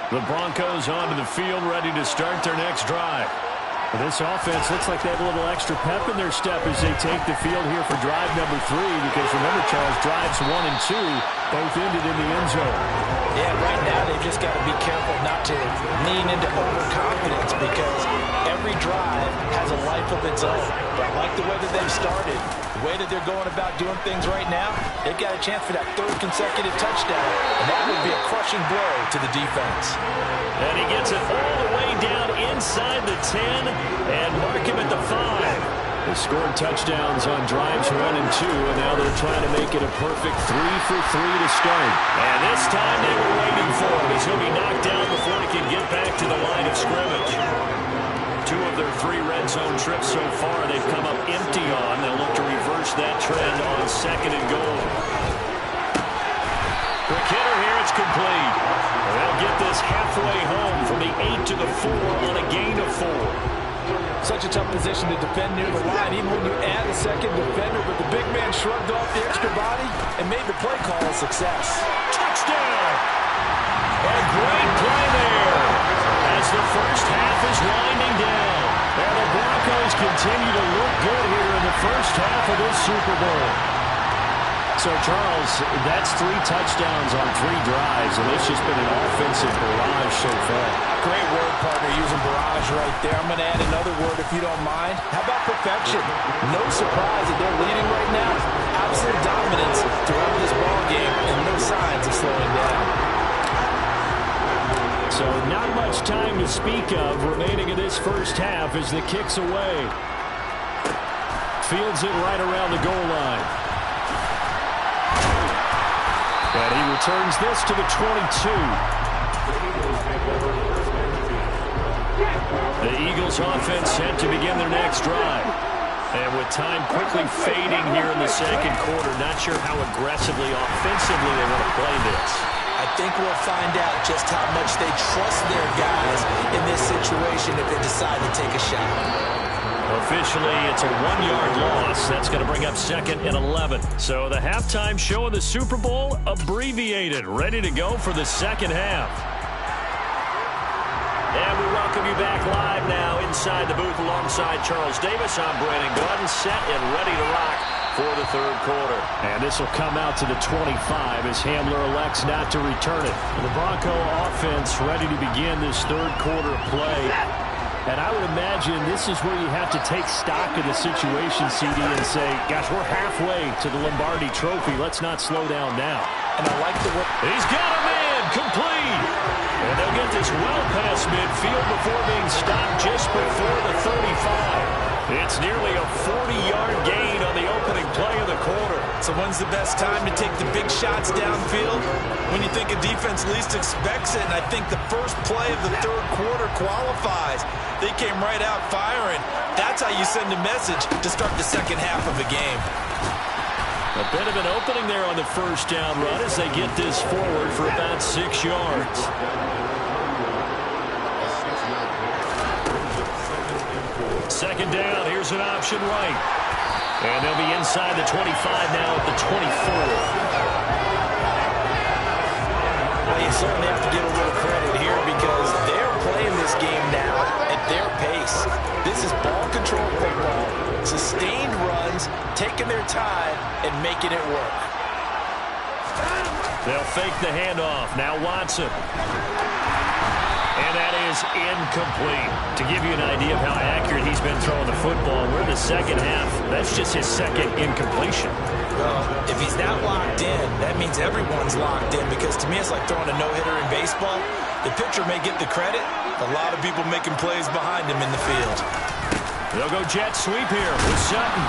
The Broncos onto the field, ready to start their next drive. This offense looks like they have a little extra pep in their step as they take the field here for drive number 3, because remember, Charles, drives 1 and 2 both ended in the end zone. Yeah, right now they've just got to be careful not to lean into overconfidence, because every drive has a life of its own. But I like the way that they've started, the way that they're going about doing things right now. They've got a chance for that 3rd consecutive touchdown, and that would be a crushing blow to the defense. And he gets it all the way down inside the 10 and mark him at the 5. They scored touchdowns on drives 1 and 2, and now they're trying to make it a perfect 3 for 3 to start. And this time they were waiting for him, as he'll be knocked down before he can get back to the line of scrimmage. 2 of their 3 red zone trips so far they've come up empty on. They'll look to reverse that trend on 2nd and goal. Quick hitter here, it's complete. They'll get this halfway home from the 8 to the 4 on a gain of 4. Such a tough position to defend near the line, even when you add a 2nd defender, but the big man shrugged off the extra body and made the play call a success. Touchdown! A great play there as the first half is winding down. And the Broncos continue to look good here in the first half of this Super Bowl. So, Charles, that's 3 touchdowns on 3 drives, and it's just been an offensive barrage so far. Great word, partner, using barrage right there. I'm going to add another word if you don't mind. How about perfection? No surprise that they're leading right now. Absolute dominance throughout this ball game, and no signs of slowing down. So not much time to speak of remaining in this first half as the kick's away. Fields it right around the goal line. And he returns this to the 22. The Eagles offense set to begin their next drive. And with time quickly fading here in the 2nd quarter, not sure how aggressively, offensively they want to play this. I think we'll find out just how much they trust their guys in this situation if they decide to take a shot. Officially, it's a 1-yard loss. That's going to bring up 2nd and 11. So the halftime show of the Super Bowl abbreviated, ready to go for the 2nd half. And we welcome you back live now inside the booth alongside Charles Davis. I'm Brandon Gaudin, set and ready to rock for the 3rd quarter. And this will come out to the 25 as Hamler elects not to return it. The Bronco offense ready to begin this 3rd quarter play. And I would imagine this is where you have to take stock of the situation, CD, and say, gosh, we're halfway to the Lombardi Trophy. Let's not slow down now. And I like the way he's got a man complete. And they'll get this well past midfield before being stopped just before the 35. It's nearly a 40-yard gain on the opening play of the quarter. So when's the best time to take the big shots downfield? When you think a defense least expects it, and I think the first play of the 3rd quarter qualifies. They came right out firing. That's how you send a message to start the 2nd half of a game. A bit of an opening there on the first down run as they get this forward for about 6 yards. Second down, here's an option right. And they'll be inside the 25 now at the 24. Well, you certainly have to give a little credit here because they're playing this game now at their pace. This is ball control football, sustained runs, taking their time and making it work. They'll fake the handoff. Now Watson. And that is incomplete. To give you an idea of how accurate he's been throwing the football, we're in the 2nd half. That's just his 2nd incompletion. Well, if he's not locked in, that means everyone's locked in, because to me it's like throwing a no-hitter in baseball. The pitcher may get the credit, a lot of people making plays behind him in the field. They'll go jet sweep here with Sutton.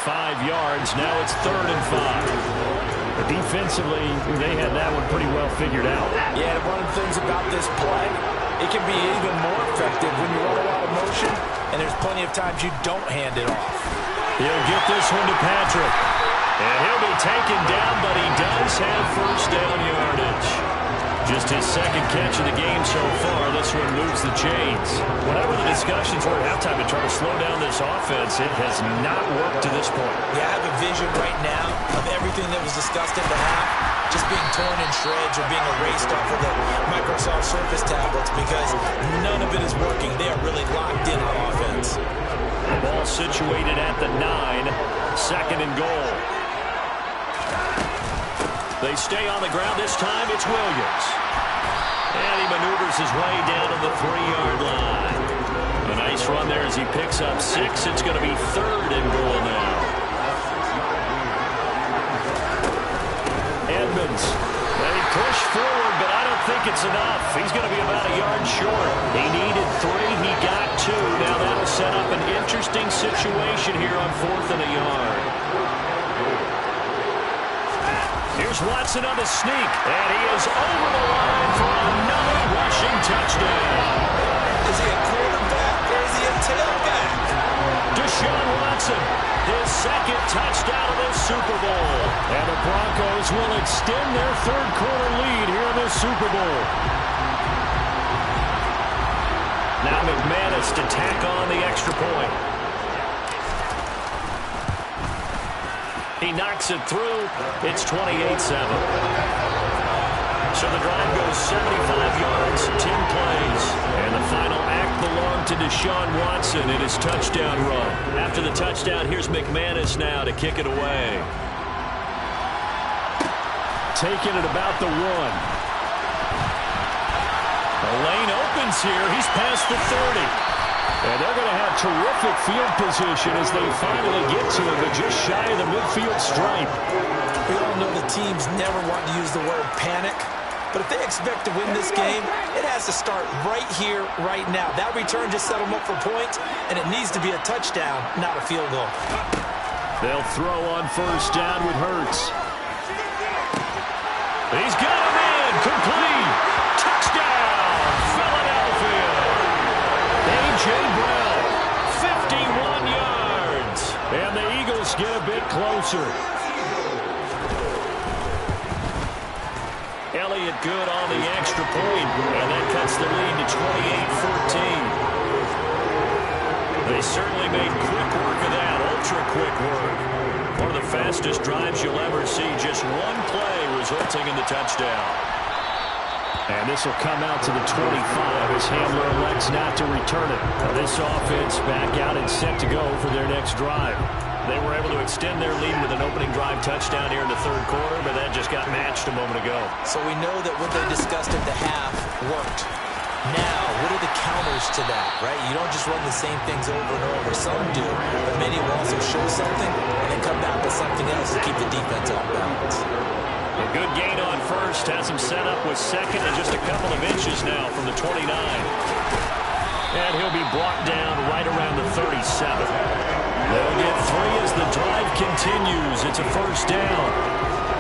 5 yards. Now it's 3rd and 5. Defensively, they had that one pretty well figured out. Yeah, and one of the things about this play, it can be even more effective when you run a lot of motion, and there's plenty of times you don't hand it off. He'll get this one to Patrick. And he'll be taken down, but he does have first down yardage. Just his 2nd catch of the game so far. This one moves the chains. Whatever the discussions were at halftime to try to slow down this offense, it has not worked to this point. Yeah, I have a vision right now of everything that was discussed in the half just being torn in shreds or being erased off of the Microsoft Surface tablets because none of it is working. They are really locked in situated at the 9. 2nd and goal. They stay on the ground. This time it's Williams. And he maneuvers his way down to the 3-yard line. A nice run there as he picks up 6. It's going to be 3rd and goal now. Edmonds. They push forward, but I don't think it's enough. He's going to be about a yard short. He needed 3. He got 2. Now that'll set up an interesting situation here on 4th and a yard. Here's Watson on the sneak, and he is over the line for another rushing touchdown. Is he a quarterback or is he a tailback? Deshaun Watson, his 2nd touchdown of the Super Bowl. And the Broncos will extend their 3rd quarter lead here in the Super Bowl. Now McManus to tack on the extra point. He knocks it through. It's 28-7. So the drive goes 75 yards, 10 plays. And the final act belonged to Deshaun Watson in his touchdown run. After the touchdown, here's McManus now to kick it away. Taking it about the 1. The lane opens here. He's past the 30. And they're going to have terrific field position as they finally get to him, but just shy of the midfield stripe. We all know the teams never want to use the word panic, but if they expect to win this game, it has to start right here, right now. That return just set them up for points, and it needs to be a touchdown, not a field goal. They'll throw on 1st down with Hurts. He's got him in, complete. Touchdown, Philadelphia. A.J. Brown, 51 yards. And the Eagles get a bit closer. Elliott good on the extra point, and that cuts the lead to 28-14. They certainly made quick work of that, ultra-quick work. One of the fastest drives you'll ever see, just one play resulting in the touchdown. And this will come out to the 25 as Hamler elects not to return it. This offense back out and set to go for their next drive. They were able to extend their lead with an opening drive touchdown here in the 3rd quarter, but that just got matched a moment ago. So we know that what they discussed at the half worked. Now, what are the counters to that, right? You don't just run the same things over and over. Some do, but many will also show something and then come back with something else to keep the defense off balance. A good gain on 1st, has him set up with 2nd and just a couple of inches now from the 29. And he'll be brought down right around the 37. They'll get 3 as the drive continues. It's a 1st down.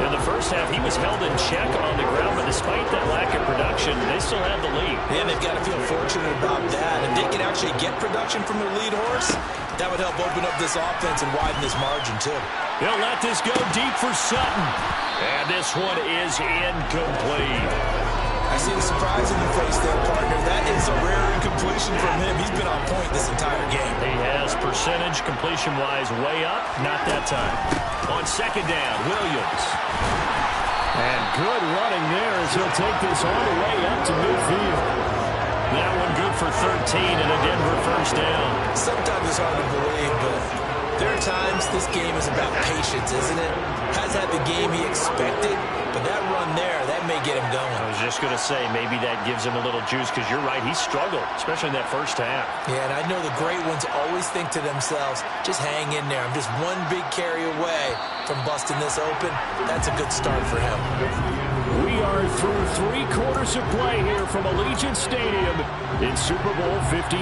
In the first half, he was held in check on the ground, but despite that lack of production, they still have the lead. And they've got to feel fortunate about that. If they can actually get production from their lead horse, that would help open up this offense and widen this margin, too. They'll let this go deep for Sutton. And this one is incomplete. I see the surprise in your face there, partner. That is a rare incompletion from him. He's been on point this entire game. He has percentage completion-wise way up. Not that time. On 2nd down, Williams. And good running there as he'll take this all the way up to midfield. That one good for 13 and a Denver 1st down. Sometimes it's hard to believe, but there are times this game is about patience, isn't it? Has had the game he expected, but that run there, that may get him going. I was just going to say, maybe that gives him a little juice, because you're right, he struggled, especially in that first half. Yeah, and I know the great ones always think to themselves, just hang in there. I'm just one big carry away from busting this open. That's a good start for him. We are through 3 quarters of play here from Allegiant Stadium in Super Bowl 58.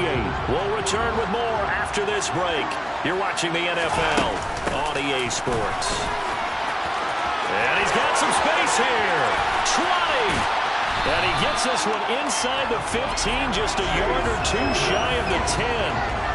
We'll return with more after this break. You're watching the NFL on EA Sports. And he's got some space here. Trotting. And he gets this one inside the 15, just a yard or 2 shy of the 10.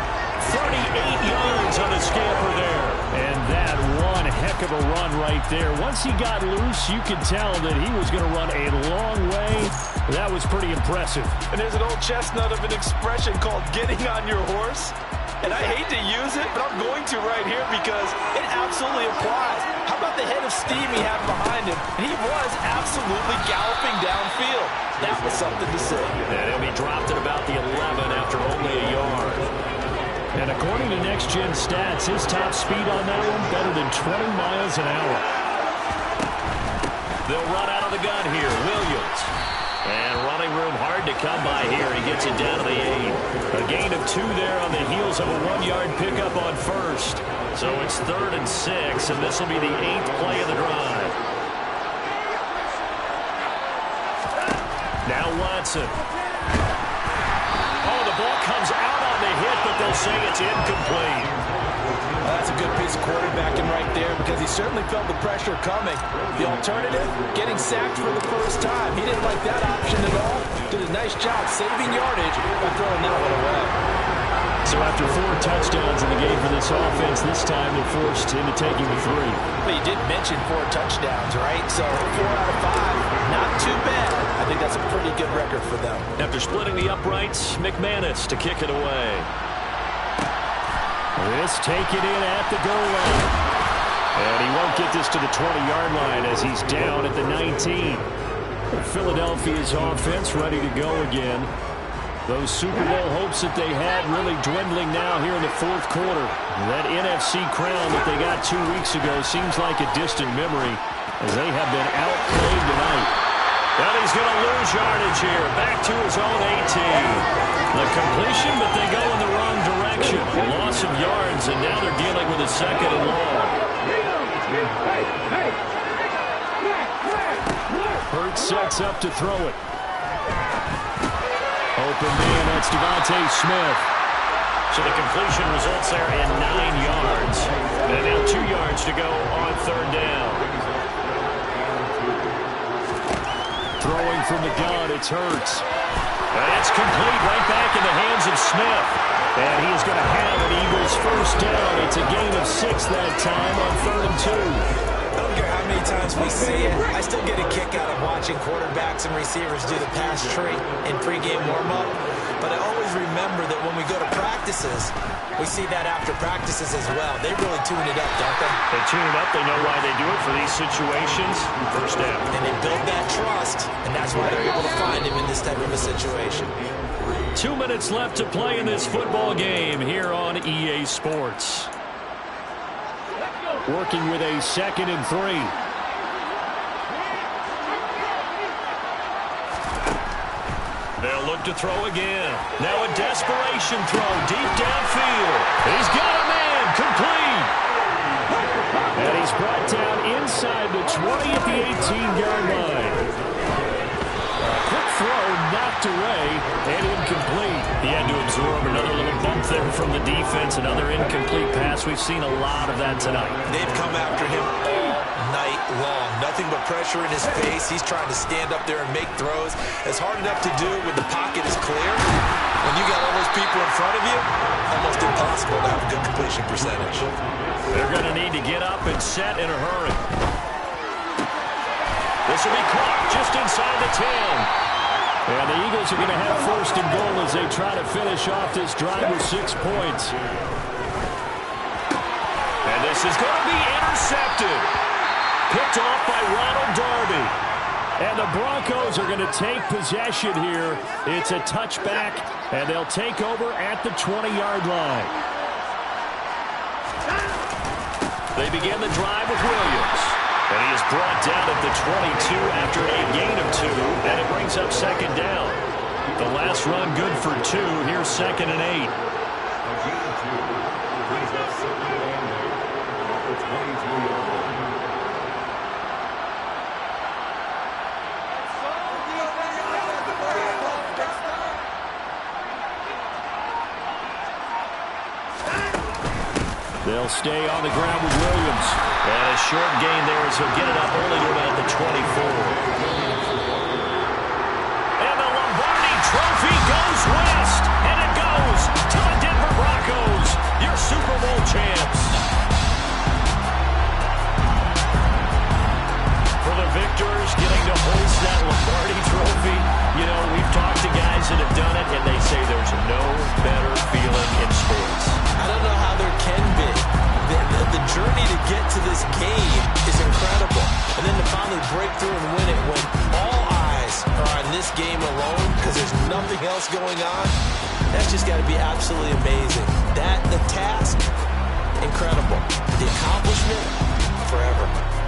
38 yards on the scamper there. And that one heck of a run right there. Once he got loose, you could tell that he was going to run a long way. That was pretty impressive. And there's an old chestnut of an expression called getting on your horse. And I hate to use it, but I'm going to right here because it absolutely applies. How about the head of steam he had behind him? And he was absolutely galloping downfield. That was something to see. And he'll be dropped at about the 11 after only a yard. And according to Next Gen Stats, his top speed on that one, better than 20 miles an hour. They'll run out of the gun here. Williams. And running room hard to come by here. He gets it down to the 8. A gain of 2 there on the heels of a 1-yard pickup on first. So it's 3rd and 6, and this will be the 8th play of the drive. Now Watson. Oh, the ball comes out on the hit, but they'll say it's incomplete. That's a good piece of quarterbacking right there because he certainly felt the pressure coming. The alternative, getting sacked for the first time. He didn't like that option at all. Did a nice job saving yardage by throwing that one away. So after 4 touchdowns in the game for this offense, this time they're forced into taking the 3. Well, you did mention 4 touchdowns, right? So 4 out of 5, not too bad. I think that's a pretty good record for them. After splitting the uprights, McManus to kick it away. This taken in at the goal line. And he won't get this to the 20-yard line as he's down at the 19. Philadelphia's offense ready to go again. Those Super Bowl hopes that they had really dwindling now here in the 4th quarter. That NFC crown that they got 2 weeks ago seems like a distant memory as they have been outplayed tonight. Well, he's going to lose yardage here. Back to his own 18. The completion, but they go in the wrong direction. Loss of yards, and now they're dealing with a 2nd and long. Hurts sets up to throw it. Open man, that's Devontae Smith. So the completion results there in 9 yards. And now 2 yards to go on 3rd down. Throwing from the gun, it's Hurts. That's complete right back in the hands of Smith. And he is going to have an Eagles first down. It's a gain of 6 that time on 3rd and 2. I don't care how many times we see it. I still get a kick out of watching quarterbacks and receivers do the pass tree in pregame warm-up. But I always remember that when we go to practices, we see that after practices as well. They really tune it up, don't they? They tune it up. They know why they do it for these situations. First down. And they build that trust, and that's why they're able to find him in this type of a situation. 2 minutes left to play in this football game here on EA Sports. Working with a 2nd and 3. They'll look to throw again. Now a desperation throw deep downfield. He's got a man. Complete. And he's brought down inside the 20 at the 18-yard line. Quick throw knocked away and incomplete. He had to absorb another little bump there from the defense. Another incomplete pass. We've seen a lot of that tonight. They've come after him all night long. Nothing but pressure in his face. He's trying to stand up there and make throws. It's hard enough to do when the pocket is clear. When you got all those people in front of you, almost impossible to have a good completion percentage. They're going to need to get up and set in a hurry. This will be caught just inside the 10. And the Eagles are going to have 1st and goal as they try to finish off this drive with 6 points. And this is going to be intercepted. Picked off by Ronald Darby. And the Broncos are going to take possession here. It's a touchback, and they'll take over at the 20-yard line. They begin the drive with Williams. And he is brought down at the 22 after a gain of 2, and it brings up 2nd down. The last run good for 2. Here's 2nd and 8. They'll stay on the ground with Williams. And a short gain there as he'll get it up only to about the 24. And the Lombardi Trophy goes west. And it goes to the Denver Broncos, your Super Bowl champs. For the victors, getting to hoist that Lombardi Trophy. You know, we've talked to guys that have done it, and they say there's no better feeling in sports. I don't know how there can be. The journey to get to this game is incredible. And then to finally break through and win it when all eyes are on this game alone because there's nothing else going on. That's just got to be absolutely amazing. The task, incredible. The accomplishment, forever.